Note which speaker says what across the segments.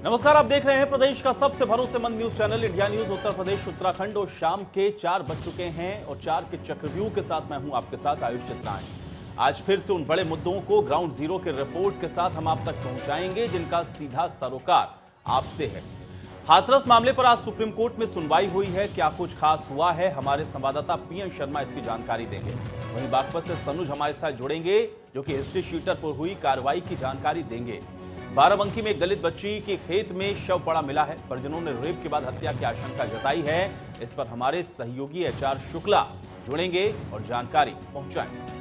Speaker 1: नमस्कार, आप देख रहे हैं प्रदेश का सबसे भरोसेमंद news channel India news Uttar Pradesh Uttarakhand. और शाम के 4 बज चुके हैं और 4 के चक्रव्यूह के साथ मैं हूं आपके साथ आयुष चित्रांश। आज फिर से उन बड़े मुद्दों को ग्राउंड जीरो के रिपोर्ट के साथ हम आप तक पहुंचाएंगे जिनका सीधा सरोकार आपसे है। हाथरस मामले पर आज सुप्रीम कोर्ट में सुनवाई हुई है। क्या कुछ खास हुआ है, हमारे संवाददाता पीएन शर्मा इसकी जानकारी देंगे। वहीं बागपत से सनुज हमारे साथ जुड़ेंगे जो कि हिस्ट्री शीटर पर हुई कार्रवाई की जानकारी देंगे। बाराबंकी में एक दलित बच्ची के खेत में शव पड़ा मिला है। परिजनों ने रेप के बाद हत्या की आशंका जताई है। इस पर हमारे सहयोगी एचआर शुक्ला जुड़ेंगे और जानकारी पहुंचाएंगे।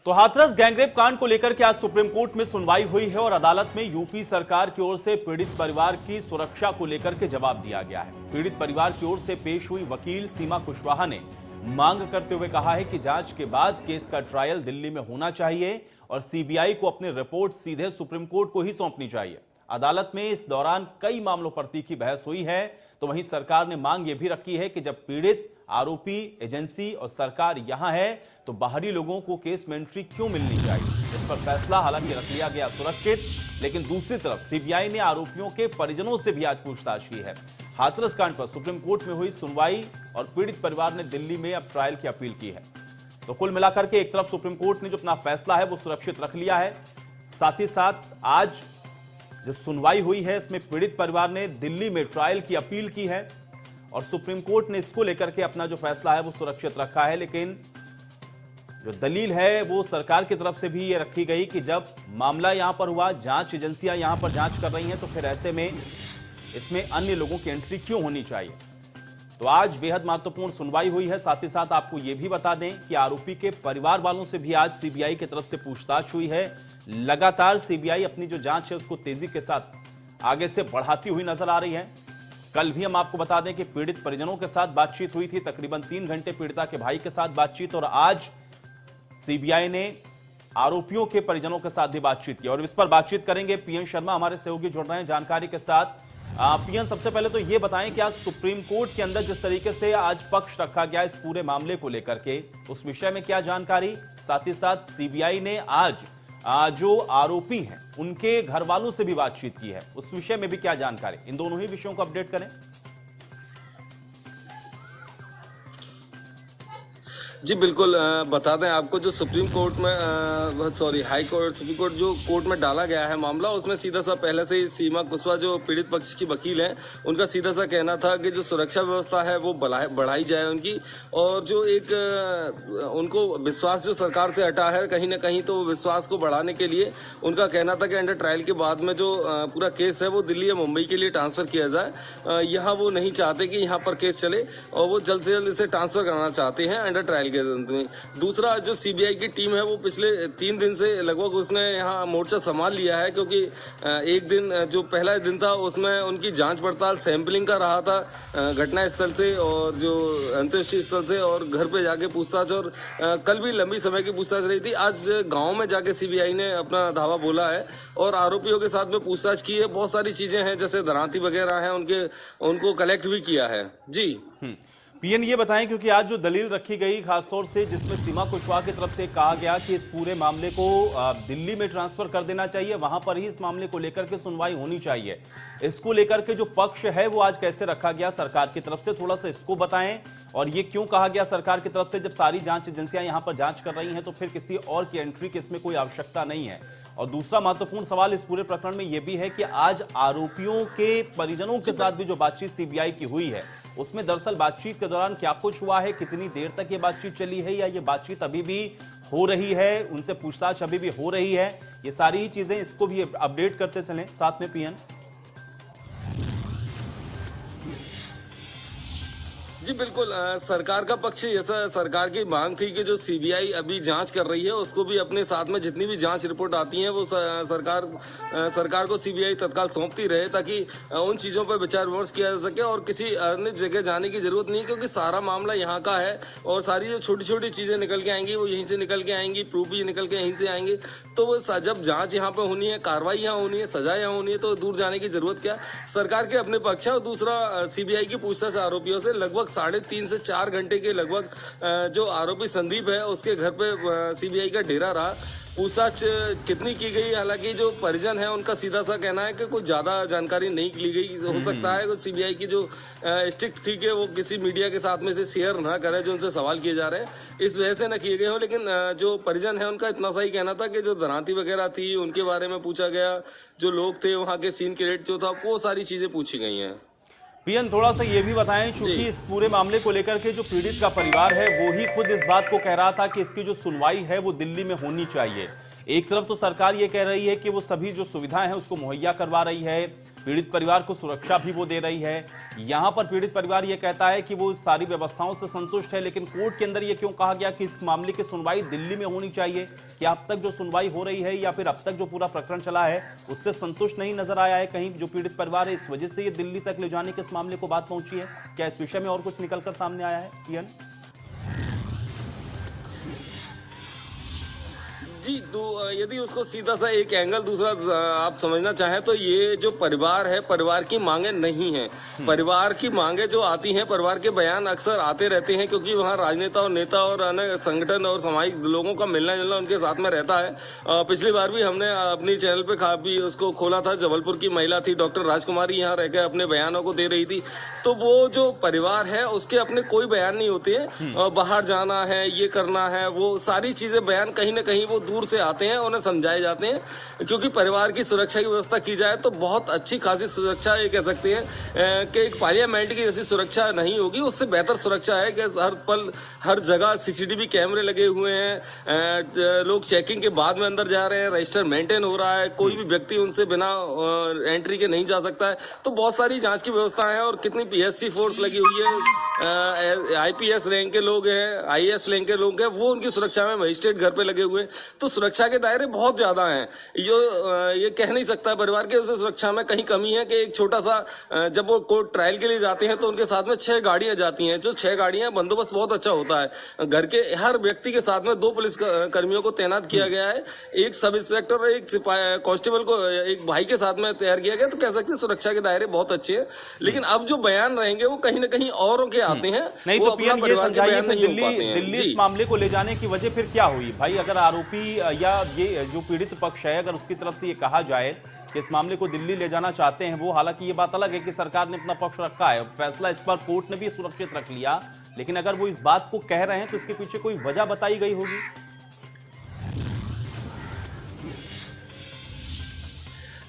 Speaker 1: तो हाथरस गैंगरेप कांड को लेकर के आज सुप्रीम कोर्ट में सुनवाई हुई है और अदालत में यूपी सरकार की ओर से पीड़ित परिवार की सुरक्षा को लेकर के जवाब दिया गया है। पीड़ित परिवार की ओर से पेश हुई वकील सीमा कुशवाहा ने मांग करते हुए कहा है कि जांच के बाद केस का ट्रायल दिल्ली में होना चाहिए और सीबीआई को अपनी रिपोर्ट सीधे सुप्रीम कोर्ट को ही सौंपनी चाहिए। अदालत में इस दौरान कई मामलों पर तीखी बहस हुई है। तो वहीं सरकार ने मांग यह भी रखी है कि जब पीड़ित, आरोपी, एजेंसी और सरकार यहां है तो बाहरी लोगों को केस में एंट्री क्यों मिलनी चाहिए। इस पर फैसला हालांकि रख लिया गया सुरक्षित, लेकिन दूसरी तरफ सीबीआई ने आरोपियों के परिजनों से भी आज पूछताछ की है। हाथरस कांड पर सुप्रीम कोर्ट में हुई सुनवाई और पीड़ित परिवार ने दिल्ली में अब ट्रायल की अपील की है। तो कुल मिलाकर के एक तरफ सुप्रीम कोर्ट ने जो अपना फैसला है वो सुरक्षित रख लिया है, साथ ही साथ आज जो सुनवाई हुई है इसमें पीड़ित परिवार ने दिल्ली में ट्रायल की अपील की है और सुप्रीम कोर्ट ने इसको लेकर के अपना जो फैसला है वो सुरक्षित रखा है। लेकिन जो दलील है वो सरकार की तरफ से भी ये रखी गई कि जब मामला यहां पर हुआ, जांच एजेंसियां यहां पर जांच कर रही हैं, तो फिर ऐसे में इसमें अन्य लोगों की एंट्री क्यों होनी चाहिए। तो आज बेहद महत्वपूर्ण सुनवाई हुई है। साथ ही साथ आपको यह भी बता दें कि आरोपी के परिवार वालों से भी आज सीबीआई की तरफ से पूछताछ हुई है। लगातार सीबीआई अपनी जो जांच है उसको तेजी के साथ आगे से बढ़ाती हुई नजर आ रही है। कल भी हम आपको बता दें कि पीड़ित परिजनों के साथ बातचीत हुई थी, तकरीबन 3 घंटे पीड़िता के भाई के साथ बातचीत, और आज सीबीआई ने आरोपियों के परिजनों के साथ भी बातचीत की और इस पर बातचीत करेंगे। पीएन शर्मा हमारे सहयोगी जुड़ रहे हैं जानकारी के साथ। पीएन, सबसे पहले तो यह बताएं कि आज सुप्रीम कोर्ट के अंदर जिस तरीके से आज पक्ष रखा गया इस पूरे मामले को लेकर के, उस विषय में क्या जानकारी, साथ ही साथ सीबीआई ने आज जो आरोपी हैं उनके घर वालों से भी बातचीत की है, उस विषय में भी क्या जानकारी, इन दोनों ही विषयों को अपडेट करें।
Speaker 2: जी बिल्कुल, बता दें आपको, जो सुप्रीम कोर्ट में हाई कोर्ट, सुप्रीम कोर्ट जो कोर्ट में डाला गया है मामला, उसमें सीधा सा पहले से ही सीमा कुशवाहा जो पीड़ित पक्ष की वकील हैं उनका सीधा सा कहना था कि जो सुरक्षा व्यवस्था है वो बढ़ाई जाए उनकी, और जो एक उनको विश्वास जो सरकार से हटा है कहीं ना कहीं, तो विश्वास को बढ़ाने के लिए उनका कहना था कि अंडर ट्रायल के बाद में जो पूरा केस है वो दिल्ली या मुंबई के लिए ट्रांसफर किया जाए। यहाँ वो नहीं चाहते कि यहाँ पर केस चले और वो जल्द से जल्द इसे ट्रांसफर कराना चाहते हैं अंडर ट्रायल के अंत में। दूसरा, जो सीबीआई की टीम है वो पिछले 3 दिन से लगभग उसने यहाँ मोर्चा संभाल लिया है, क्योंकि एक दिन जो पहला दिन था उसमें उनकी जांच पड़ताल सैंपलिंग का रहा था घटना स्थल से और जो अंत्येष्टि स्थल से, और घर पे जाके पूछताछ, और कल भी लंबी समय की पूछताछ रही थी। आज गाँव में जाके सीबीआई ने अपना धावा बोला है और आरोपियों के साथ में पूछताछ की है। बहुत सारी चीजें हैं जैसे दरांती वगैरह है उनको कलेक्ट भी किया है। जी
Speaker 1: पीएन, ये बताएं क्योंकि आज जो दलील रखी गई खासतौर से जिसमें सीमा कुशवाहा की तरफ से कहा गया कि इस पूरे मामले को दिल्ली में ट्रांसफर कर देना चाहिए, वहां पर ही इस मामले को लेकर के सुनवाई होनी चाहिए, इसको लेकर के जो पक्ष है वो आज कैसे रखा गया सरकार की तरफ से, थोड़ा सा इसको बताएं। और ये क्यों कहा गया सरकार की तरफ से, जब सारी जांच एजेंसियां यहां पर जांच कर रही हैं तो फिर किसी और की एंट्री की इसमें कोई आवश्यकता नहीं है। और दूसरा महत्वपूर्ण सवाल इस पूरे प्रकरण में यह भी है कि आज आरोपियों के परिजनों के साथ भी जो बातचीत सीबीआई की हुई है उसमें दरअसल बातचीत के दौरान क्या कुछ हुआ है, कितनी देर तक ये बातचीत चली है, या ये बातचीत अभी भी हो रही है, उनसे पूछताछ अभी भी हो रही है, ये सारी ही चीजें इसको भी अपडेट करते चलें साथ में। पीएन
Speaker 2: जी बिल्कुल, सरकार का पक्ष जैसा सरकार की मांग थी कि जो सीबीआई अभी जांच कर रही है उसको भी अपने साथ में जितनी भी जांच रिपोर्ट आती है वो सरकार को सीबीआई तत्काल सौंपती रहे, ताकि उन चीज़ों पर विचार विमर्श किया जा सके और किसी अन्य जगह जाने की जरूरत नहीं, क्योंकि सारा मामला यहाँ का है और सारी जो छोटी छोटी चीज़ें निकल के आएंगी वो यहीं से निकल के आएंगी, प्रूफ भी निकल के यहीं से आएंगे। तो वो जब जाँच यहाँ पर होनी है, कार्रवाई यहाँ होनी है, सजा यहाँ होनी है, तो दूर जाने की जरूरत क्या। सरकार के अपने पक्ष है और दूसरा सीबीआई की पूछताछ आरोपियों से लगभग 3.5 से 4 घंटे के लगभग जो आरोपी संदीप है उसके घर पे सीबीआई का डेरा रहा। पूछताछ कितनी की गई, हालांकि जो परिजन है उनका सीधा सा कहना है कि कुछ ज्यादा जानकारी नहीं ली गई। हो सकता है कि सीबीआई की जो स्ट्रिक्ट थी कि वो किसी मीडिया के साथ में से शेयर ना करे जो उनसे सवाल किए जा रहे हैं, इस वजह से न किए गए हो। लेकिन जो परिजन है उनका इतना सा ही कहना था कि जो दरांती वगैरह थी उनके बारे में पूछा गया, जो लोग थे वहाँ के सीन क्रिएट जो था वो सारी चीजें पूछी गई हैं।
Speaker 1: पीएन, थोड़ा सा ये भी बताएं, चूंकि इस पूरे मामले को लेकर के जो पीड़ित का परिवार है वो ही खुद इस बात को कह रहा था कि इसकी जो सुनवाई है वो दिल्ली में होनी चाहिए। एक तरफ तो सरकार ये कह रही है कि वो सभी जो सुविधाएं हैं उसको मुहैया करवा रही है, पीड़ित परिवार को सुरक्षा भी वो दे रही है। यहां पर पीड़ित परिवार ये कहता है कि वो सारी व्यवस्थाओं से संतुष्ट है, लेकिन कोर्ट के अंदर ये क्यों कहा गया कि इस मामले की सुनवाई दिल्ली में होनी चाहिए? क्या अब तक जो सुनवाई हो रही है या फिर अब तक जो पूरा प्रकरण चला है उससे संतुष्ट नहीं नजर आया है कहीं जो पीड़ित परिवार है, इस वजह से ये दिल्ली तक ले जाने के इस मामले को बात पहुंची है? क्या इस विषय में और कुछ निकलकर सामने आया है पीएन?
Speaker 2: जी, यदि उसको सीधा सा एक एंगल दूसरा आप समझना चाहें तो ये जो परिवार है, परिवार की मांगे नहीं है। परिवार की मांगे जो आती हैं, परिवार के बयान अक्सर आते रहते हैं, क्योंकि वहाँ राजनेता और नेता और अन्य संगठन और सामाजिक लोगों का मिलना जुलना उनके साथ में रहता है। पिछली बार भी हमने अपनी चैनल पे काफी उसको खोला था, जबलपुर की महिला थी डॉक्टर राजकुमारी, यहाँ रहकर अपने बयानों को दे रही थी। तो वो जो परिवार है उसके अपने कोई बयान नहीं होते हैं, बाहर जाना है, ये करना है, वो सारी चीजें बयान कहीं ना कहीं वो दूर से आते हैं, उन्हें समझाए जाते हैं। क्योंकि परिवार की सुरक्षा की व्यवस्था की जाए तो बहुत अच्छी खासी सुरक्षा, ये कह सकते हैं कि एक पार्लियामेंट की जैसी सुरक्षा नहीं होगी, उससे बेहतर सुरक्षा है कि हर पल हर जगह सीसीटीवी कैमरे लगे हुए हैं, लोग चेकिंग के बाद में अंदर जा रहे हैं, रजिस्टर मेंटेन हो रहा है, कोई भी व्यक्ति उनसे बिना एंट्री के नहीं जा सकता है। तो बहुत सारी जांच की व्यवस्था है और कितनी पीएससी फोर्स लगी हुई है, आईपीएस रैंक के लोग हैं, आईएएस रैंक के लोग हैं, वो उनकी सुरक्षा में मजिस्ट्रेट घर पे लगे हुए हैं। तो सुरक्षा के दायरे बहुत ज्यादा हैं। ये कह नहीं सकता परिवार के उसे सुरक्षा में कहीं कमी है कि एक छोटा सा जब वो कोर्ट ट्रायल के लिए जाते हैं तो उनके साथ में 6 गाड़ियां जाती हैं, जो 6 गाड़ियां बंदोबस्त बहुत अच्छा होता है। घर के हर व्यक्ति के साथ में 2 पुलिस कर्मियों को तैनात किया गया है, एक सब इंस्पेक्टर और एक कांस्टेबल को एक भाई के साथ में तैयार किया गया। तो कह सकते हैं सुरक्षा के दायरे बहुत अच्छे हैं। लेकिन अब जो बयान रहेंगे वो कहीं ना कहीं औरों के आते हैं,
Speaker 1: नहीं
Speaker 2: वो
Speaker 1: तो
Speaker 2: अपना
Speaker 1: पीएन ये
Speaker 2: परिवार के
Speaker 1: समझाइए
Speaker 2: बयान
Speaker 1: कि
Speaker 2: नहीं हो पाते हैं।
Speaker 1: दिल्ली
Speaker 2: जी।
Speaker 1: इस मामले को ले जाने की वजह फिर क्या हुई भाई? अगर आरोपी या ये जो पीड़ित पक्ष है अगर उसकी तरफ से ये कहा जाए कि इस मामले को दिल्ली ले जाना चाहते हैं वो, हालांकि ये बात अलग है कि सरकार ने अपना पक्ष रखा है, फैसला इस पर कोर्ट ने भी सुरक्षित रख लिया, लेकिन अगर वो इस बात को कह रहे हैं तो इसके पीछे कोई वजह बताई गई होगी?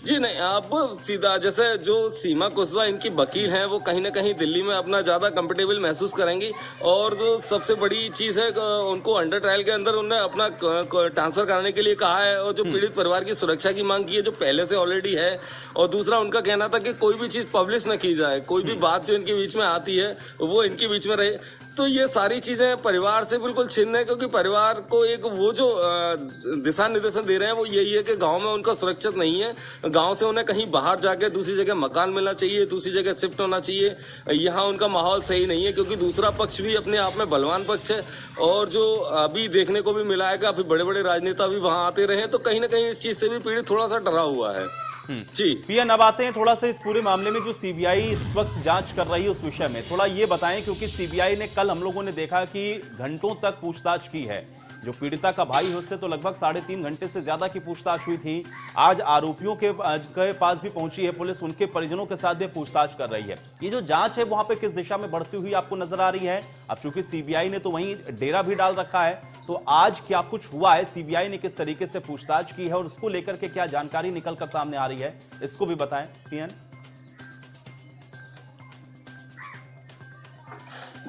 Speaker 2: जी नहीं, आप सीधा जैसे जो सीमा कुशवाहा इनकी वकील हैं वो कहीं ना कहीं दिल्ली में अपना ज्यादा कंफर्टेबल महसूस करेंगी। और जो सबसे बड़ी चीज है उनको अंडर ट्रायल के अंदर उन्होंने अपना ट्रांसफर कराने के लिए कहा है और जो पीड़ित परिवार की सुरक्षा की मांग की है जो पहले से ऑलरेडी है। और दूसरा उनका कहना था कि कोई भी चीज पब्लिश न की जाए, कोई भी बात जो इनके बीच में आती है वो इनके बीच में रहे। तो ये सारी चीजें परिवार से बिल्कुल छिन्न है, क्योंकि परिवार को एक वो जो दिशा निर्देशन दे रहे हैं वो यही है कि गांव में उनका सुरक्षित नहीं है, गांव से उन्हें कहीं बाहर जाके दूसरी जगह मकान मिलना चाहिए, दूसरी जगह शिफ्ट होना चाहिए। यहाँ उनका माहौल सही नहीं है, क्योंकि दूसरा पक्ष भी अपने आप में बलवान पक्ष है। और जो अभी देखने को भी मिला है कि अभी बड़े बड़े राजनेता भी वहां आते रहे, तो कहीं ना कहीं इस चीज से भी पीड़ित थोड़ा सा डरा हुआ है। जी
Speaker 1: पीएन, अब आते हैं थोड़ा सा इस पूरे मामले में जो सीबीआई इस वक्त जांच कर रही है उस विषय में थोड़ा ये बताएं, क्योंकि सीबीआई ने कल हम लोगों ने देखा कि घंटों तक पूछताछ की है। जो पीड़िता का भाई है उससे तो लगभग 3.5 घंटे से ज्यादा की पूछताछ हुई थी। आज आरोपियों के पास भी पहुंची है पुलिस, उनके परिजनों के साथ भी पूछताछ कर रही है। ये जो जांच है वहां पे किस दिशा में बढ़ती हुई आपको नजर आ रही है? अब चूंकि सीबीआई ने तो वहीं डेरा भी डाल रखा है, तो आज क्या कुछ हुआ है, सीबीआई ने किस तरीके से पूछताछ की है और उसको लेकर के क्या जानकारी निकलकर सामने आ रही है, इसको भी बताएं पीएन।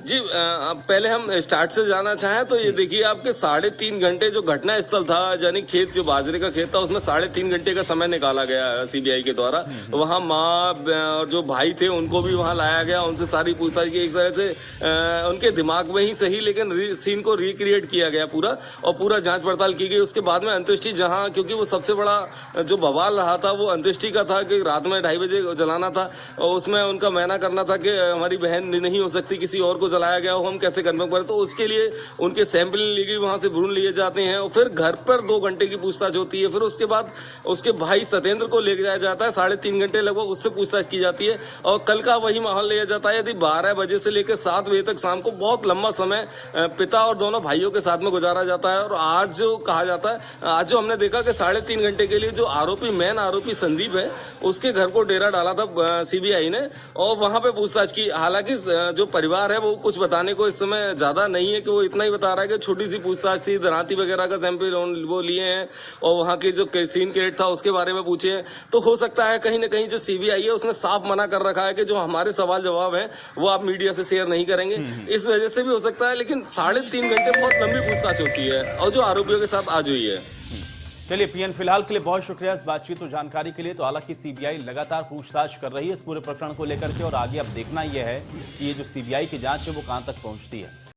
Speaker 2: जी अब पहले हम स्टार्ट से जाना चाहें तो ये देखिए आपके 3.5 घंटे जो घटना स्थल था, यानी खेत जो बाजरे का खेत था उसमें 3.5 घंटे का समय निकाला गया सीबीआई के द्वारा। वहां माँ और जो भाई थे उनको भी वहां लाया गया, उनसे सारी पूछताछ की, एक तरह से उनके दिमाग में ही सही लेकिन सीन को रिक्रिएट किया गया पूरा, और पूरा जांच पड़ताल की गई। उसके बाद में अंत्येष्टि, जहां क्योंकि वो सबसे बड़ा जो बवाल रहा था वो अंत्येष्टि का था कि रात में 2:30 बजे जलाना था, और उसमें उनका कहना करना था कि हमारी बहन नहीं हो सकती, किसी और को जलाया गया हो, हम कैसे कन्फर्म करें। तो उसके लिए उनके सैंपल ली गई, वहां से भ्रूण लिए जाते हैं और फिर घर पर 2 घंटे की पूछताछ होती है। फिर उसके बाद उसके भाई सत्येंद्र को ले जाया जाता है, 3.5 घंटे लगभग उससे पूछताछ की जाती है, और कल का वही माहौल लिया जाता है। यदि 12 बजे से लेकर 7 बजे तक शाम को बहुत लंबा समय पिता और दोनों भाइयों के साथ में गुजारा जाता है। और आज जो कहा जाता है, आज जो हमने देखा कि 3.5 घंटे के लिए जो आरोपी, मेन आरोपी संदीप है, उसके घर को डेरा डाला था सीबीआई ने, और वहां पे पूछताछ की। हालांकि जो परिवार है वो कुछ बताने को इस समय ज्यादा नहीं है, कि वो इतना ही बता रहा है कि छोटी सी पूछताछ थी, दरांती वगैरह का सैंपल वो लिए हैं, और वहां के जो सीन क्रेट था उसके बारे में पूछे हैं। तो हो सकता है कहीं ना कहीं जो सीबीआई है उसने साफ मना कर रखा है कि जो हमारे सवाल जवाब है वो आप मीडिया से शेयर नहीं करेंगे, इस वजह से भी हो सकता है। लेकिन 3.5 घंटे बहुत लंबी पूछताछ होती है, और जो आरोपियों के साथ आज हुई है।
Speaker 1: चलिए पीएन, फिलहाल के लिए बहुत शुक्रिया इस बातचीत और जानकारी के लिए। तो हालांकि सीबीआई लगातार पूछताछ कर रही है इस पूरे प्रकरण को लेकर के, और आगे अब देखना यह है कि ये जो सीबीआई की जांच है वो कहां तक पहुंचती है।